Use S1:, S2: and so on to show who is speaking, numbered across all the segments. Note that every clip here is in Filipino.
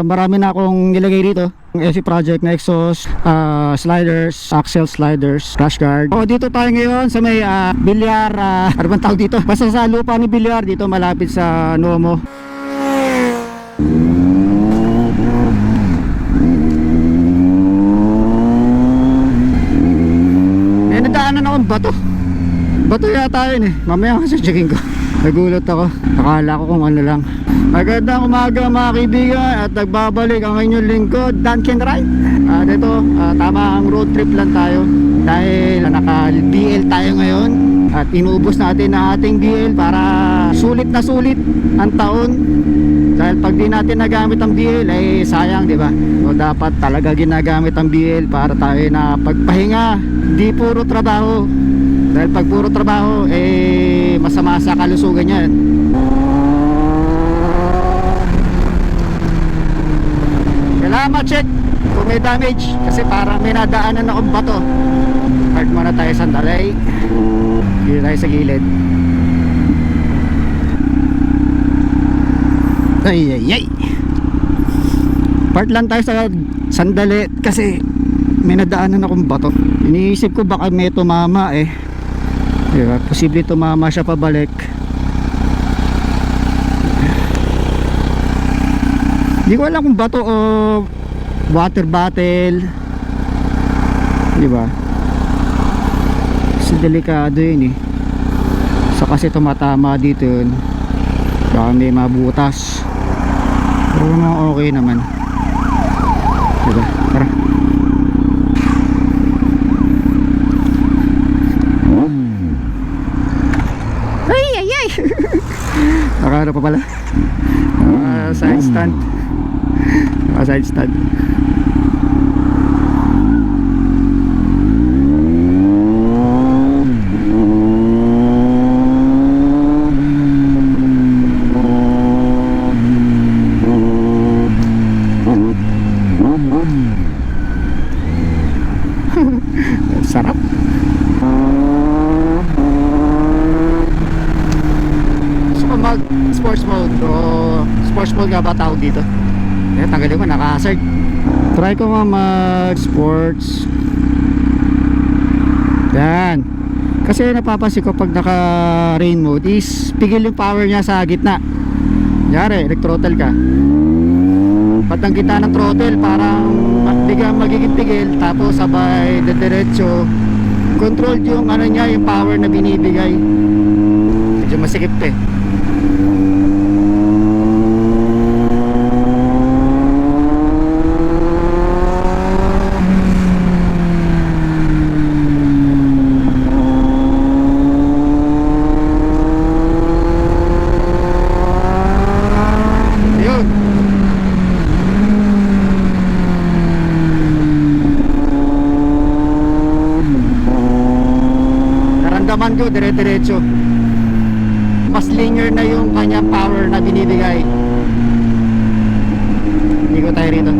S1: marami na akong nilagay dito. SE project na exhaust, sliders, axle sliders, crash guard. O dito tayo ngayon sa may bilyar, ano bang tawag dito? Basta sa lupa ni bilyar dito malapit sa Nomo. May nadaanan akong bato yata yun eh. Mamaya kasi checking ko. Nagulat ako, akala ko kung ano lang. Magandang umaga mga kaibigan at nagbabalik ang inyong lingkod, Dan Can Ride. Dito, tama ang road trip lang tayo dahil naka-BL tayo ngayon at inubos natin ang ating BL para sulit na sulit ang taon. Dahil pag di natin nagamit ang BL ay sayang, di ba? So dapat talaga ginagamit ang BL para tayo na pagpahinga, di puro trabaho. Dahil pag puro trabaho eh masama sa kalusugan yan. Kailangan ma-check kung may damage kasi parang may nadaanan akong bato. Park muna tayo sandali. Dito tayo sa gilid. Ay. Park lang tayo sa sandali kasi may nadaanan akong bato. Iniisip ko baka may tumama eh. Diba? Posible tumama siya pabalik. Hindi ko alam kung bato o water bottle. Diba? Kasi delikado yun eh. So kasi tumatama dito yun. Baka may mabutas. Pero naman okay naman. Diba? Tara. Ay. Nakano pa pala. Side stand. Side stand. Sarap. Mag sports mode o sports mode nga ba tawag dito? Eh, tanggalin ko, naka-hazard. Try ko nga mag sports. Yan. Kasi napapansin ko pag naka rain mode is pigil yung power niya sa gitna. Yari, electhrottle ka. Pag ang gitna ng throttle parang biglang magiging pigil tapos sabay diretso. Controlled yung ano niya, yung power na binibigay. Medyo masikip eh. Naramdaman ko dire-diretso. Mas linear na yung kanyang power na binibigay. Hindi ko tayo rito.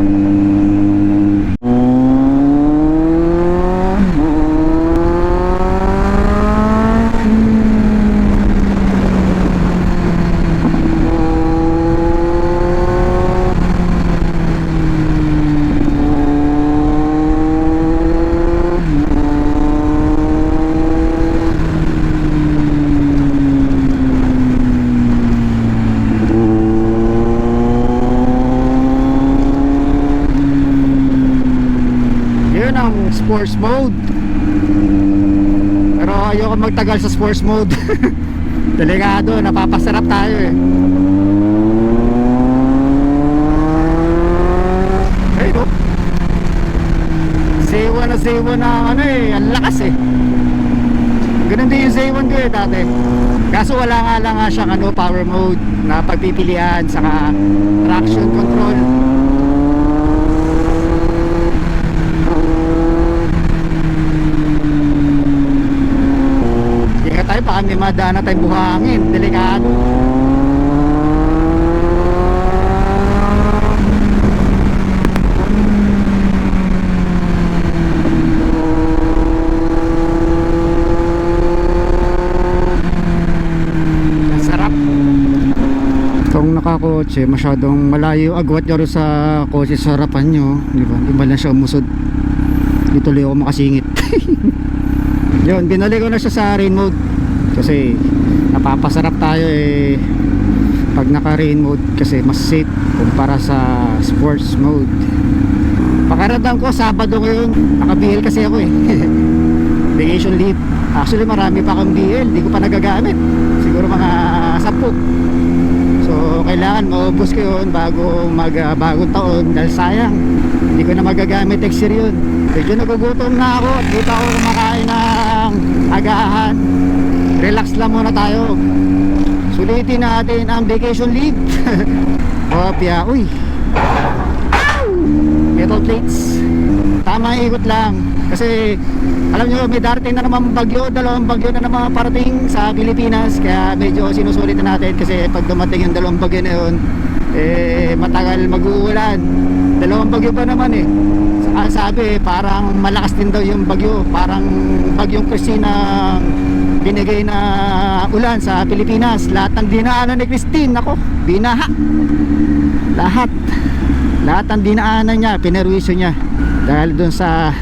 S1: Sports mode. Pero ayoko magtagal sa sports mode. Delikado, napapasarap tayo eh. Hey no, Zewa na ano eh, ang lakas eh. Ganun din yung Z1 ko eh dati. Kaso wala nga siyang ano, power mode na pagpipilian saka traction control. Tayo baka may madaan na tayong buhangin, delikado. kung nakakotse, masyadong malayo agwat nyo rin sa kotse sa harapan nyo, di ba? Iba lang siya umusod. Di tuloy ako makasingit. Yun, binalik ko na siya sa rain mode kasi napapasarap tayo eh pag naka rain mode kasi mas safe kumpara sa sports mode. Pakiramdam ko Sabado ngayon, naka-BL kasi ako eh. Vacation leave. Actually marami pa akong BL, di ko pa nagagamit. Siguro mga 10. So kailangan maubos ko yun bago bagong taon dahil sayang hindi ko na magagamit next year yun. Medyo nagugutom na ako at di pa ako kumakain ng agahan. Relax lang muna tayo. Sulitin natin ang vacation leave. Opya, uy, metal plates. Tama ikot lang. Kasi alam nyo, may darating na naman bagyo, 2 bagyo na naman parating sa Pilipinas. Kaya medyo sinusulit na natin kasi pag dumating yung 2 bagyo na yun, matagal mag-uulan. 2 bagyo pa naman eh. Sabi parang malakas din daw yung bagyo. Parang bagyong Christine binigay na ulan sa Pilipinas. Lahat ng dinaanan ni Christine, ako, binaha. Lahat ng dinaanan niya, pinerwisyo niya dahil dun sa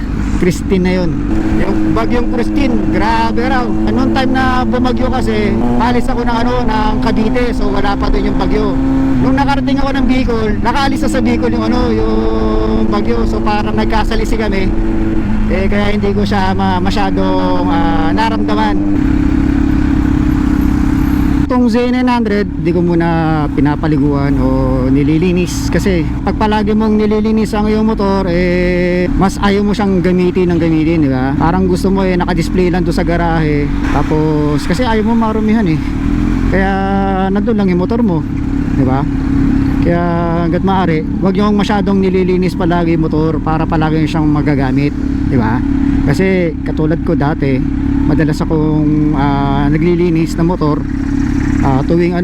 S1: Christine na yun. Yung bagyong Christine, grabe raw. Noong time na bumagyo kasi, alis ako ng Cavite, so wala pa dun yung bagyo. Nung nakarating ako ng Bicol, nakaalis sa Bicol yung yung bagyo, so parang nagkasalisi kami. Kaya hindi ko siya masyadong naramdaman. Itong Z900 di ko muna pinapaliguan o nililinis kasi pag palagi mong nililinis ang iyong motor mas ayaw mo siyang gamitin, di ba? Parang gusto mo naka-display lang doon sa garahe, tapos kasi ayaw mo marumihan kaya nandun lang yung motor mo, di ba? Kaya hangga't maaari wag yung masyadong nililinis palagi yung motor para palagi siyang magagamit, di ba? Kasi katulad ko dati, madalas akong naglilinis ng motor tuwing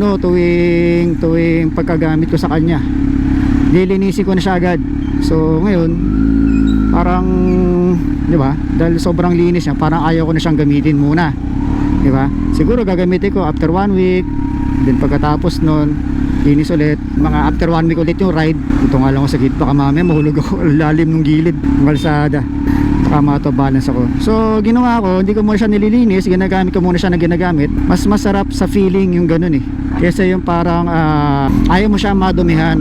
S1: pagkagamit ko sa kanya, nilinisin ko na siya agad. So ngayon parang, di ba, dahil sobrang linis niya, parang ayaw ko na siyang gamitin muna, di ba? Siguro gagamitin ko after 1 week, then pagkatapos nun linis ulit, mga after 1 week ulit yung ride. Ito nga lang ako sa gate, baka mamaya mahulog ako lalim ng gilid ng kalsada, baka to balance ako. So ginawa ko, hindi ko muna siya nililinis, ginagamit ko muna siya na ginagamit. Mas masarap sa feeling yung ganun kesa yung parang ayaw mo siya madumihan.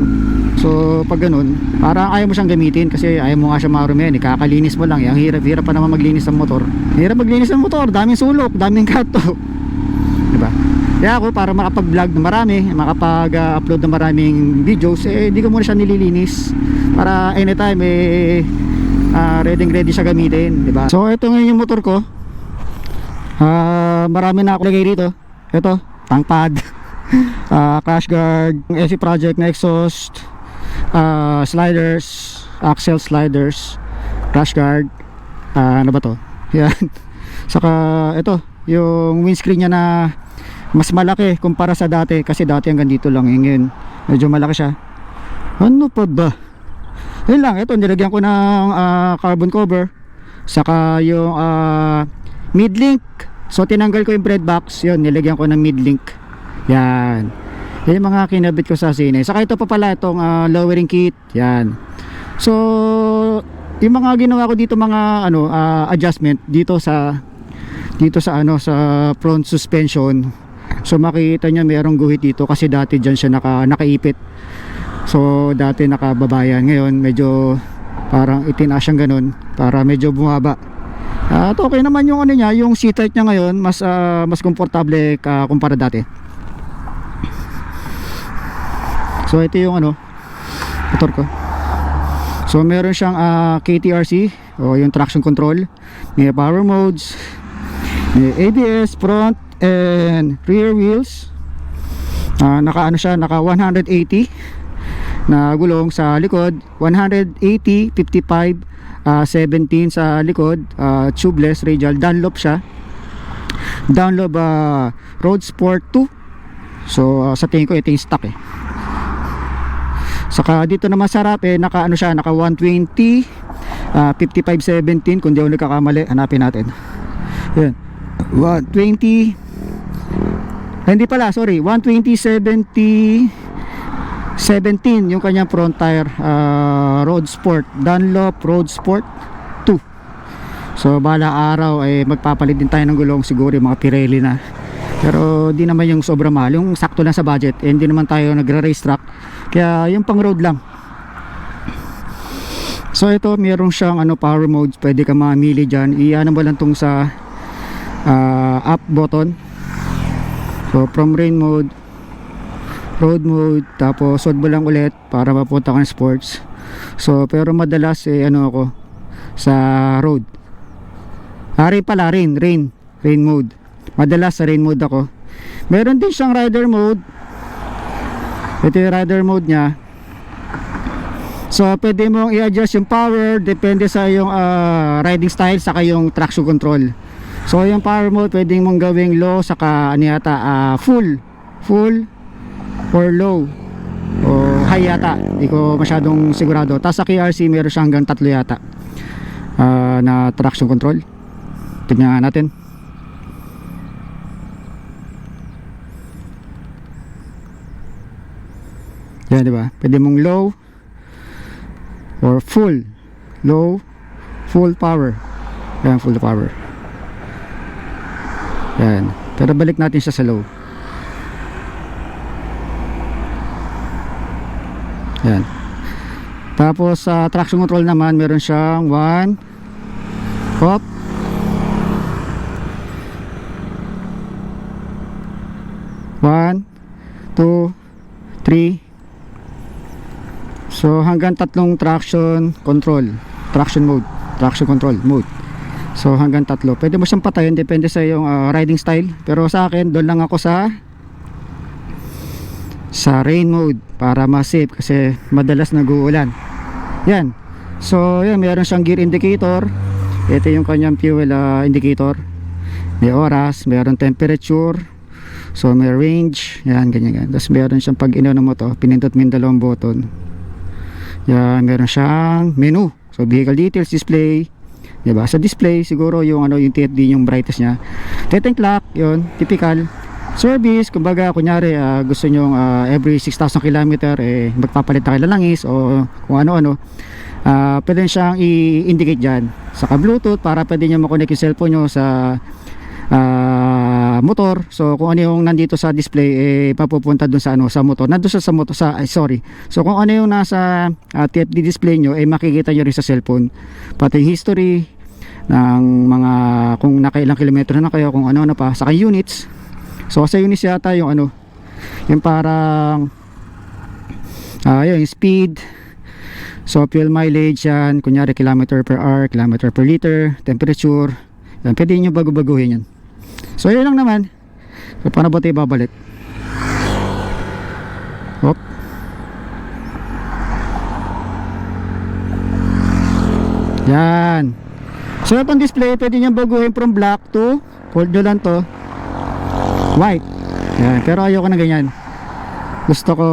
S1: So pag ganun, parang ayaw mo siyang gamitin kasi ayaw mo nga siya marumihan, kakalinis mo lang. Ang hirap pa naman maglinis ng motor. Hirap maglinis ng motor, daming sulok, daming kato, diba? Kaya ako, para makapag-vlog na marami, makapag-upload na maraming videos, hindi ko muna siya nililinis para anytime ready siya gamitin, diba? So ito ngayon yung motor ko. Marami na ako lagay dito. Ito, tank pad, crash guard, AC project na exhaust, sliders, axle sliders, crash guard, ano ba to? Yan. Saka ito, yung windscreen niya na mas malaki kumpara sa dati, kasi dati hanggang dito lang, ngayon medyo malaki siya. Ano pa ba? Yun lang, ito nilagyan ko ng carbon cover, saka yung mid-link. So tinanggal ko yung bread box, yun, nilagyan ko ng mid-link. Yan, yung mga kinabit ko sa sine. Saka ito pa pala, itong lowering kit. Yan. So yung mga ginawa ko dito, mga adjustment dito sa sa front suspension. So makikita nyo merong guhit dito kasi dati dyan siya nakaipit. So dati nakababayan, ngayon medyo parang itinaas siyang ganun para medyo bumaba. At okay naman yung niya, yung seat height niya ngayon mas komportable kumpara dati. So ito yung motor ko. So meron siyang KTRC o yung traction control, may power modes, may ABS front and rear wheels. Naka naka 180 na gulong sa likod, 180, 55, 17 sa likod, tubeless radial, Dunlop siya. Dunlop Road Sport 2. So sa tingin ko ito yung stock Saka dito naman sa harap naka siya, naka 120, 55, 17 kung di ako nagkakamali, hanapin natin. Yan. 120, hindi pala, sorry, 120, 70, 17 yung kanyang front tire, Road Sport, Dunlop Road Sport 2. So bala araw ay magpapalit din tayo ng gulong, siguro yung mga Pirelli na, pero di naman yung sobrang mahal, yung sakto lang sa budget. Hindi naman tayo nagra-race track, kaya yung pang road lang. So ito, meron siyang power modes, pwede ka mamili dyan. Iyan mo lang tong sa up button. So from rain mode, road mode, tapos sword mo lang ulit para mapunta ka ng sports. So pero madalas ako sa road. Rain mode. Madalas sa rain mode ako. Meron din siyang rider mode. Ito yung rider mode niya. So pwede mong i-adjust yung power depende sa yung riding style saka yung traction control. So yung power mode pwede mong gawing low saka full or low o high yata, hindi ko masyadong sigurado. Tapos sa KRC meron siya hanggang 3 yata na traction control. Tingnan natin. Yan, diba? Pwede mong low or full. Low, full power. Yan, full power. Yan. Pero balik natin siya sa low. Yan. Tapos sa traction control naman meron siyang 1 hop, 1 2 3. So hanggang 3 traction control, traction control mode. So hanggang 3. Pwede mo siyang patayin, depende sa iyong riding style. Pero sa akin, doon lang ako sa rain mode para ma-safe kasi madalas nag-uulan. Yan. So yan, meron siyang gear indicator. Ito yung kanyang fuel indicator. May oras, meron temperature. So may range. Yan, ganyan. Tapos meron siyang pag inano mo to, pinindot mo yung 2 button. Yan, meron siyang menu. So vehicle details display. Diba? Sa display siguro yung yung TFD, yung brightness niya. Teteng clock, yun, typical. Service, kumbaga kunyari gusto nyo every 6,000 km magpapalit na kayo ng langis o kung ano-ano, pwede siyang i-indicate dyan. Saka Bluetooth para pwede nyo makonect yung cellphone nyo sa motor. So kung ano yung nandito sa display mapupunta dun sa sa motor. Nandun sa motor So kung ano yung nasa TFD display nyo makikita nyo rin sa cellphone. Pati history ng mga kung nakailang kilometro na kayo, kung ano pa, saka units. So sa units yata yung yung parang yung speed. So fuel mileage yan, kunyari kilometer per hour, kilometer per liter, temperature. Yan, pwede nyo bago-baguhin yan. So yun lang naman. So paano ba tayo babalik? Hop. Yan. So itong display pwede nyo baguhin from black to, hold nyo lang to, white. Yan. Pero ayoko na ganyan. Gusto ko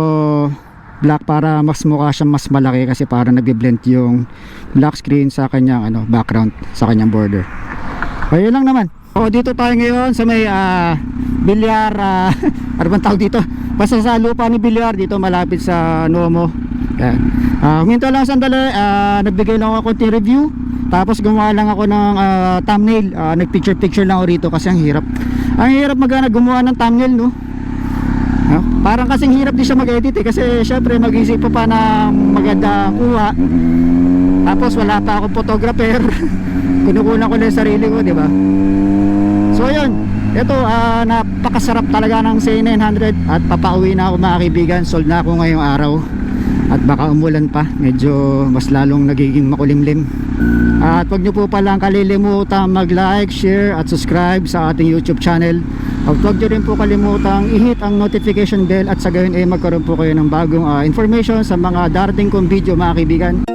S1: black para mas mukha siyang mas malaki kasi para nagbe-blend yung black screen sa kanyang background, sa kanyang border. Ayun lang naman. O dito tayo ngayon sa may bilyar, ano bang tawag dito? Basta sa lupa ni bilyar dito malapit sa Nomo. Yan. Huminto lang sandali, nagbigay lang ako konting review. Tapos gumawa lang ako ng thumbnail. Nagpicture lang ako rito kasi ang hirap. Ang hirap gumawa ng thumbnail, no? Parang kasing hirap din siya mag-edit kasi syempre mag-isip pa ng maganda kuha. Tapos wala pa akong photographer. Kinukunan ko lang yung sarili ko, di ba? So yun, ito napakasarap talaga ng C900 at papauwi na ako mga kaibigan. Sold na ako ngayong araw at baka umulan pa, medyo mas lalong nagiging makulimlim. At wag nyo po palang kalilimutan mag-like, share at subscribe sa ating YouTube channel. At wag nyo rin po kalimutang i-hit ang notification bell at sa gayon magkaroon po kayo ng bagong information sa mga darating kong video mga kaibigan.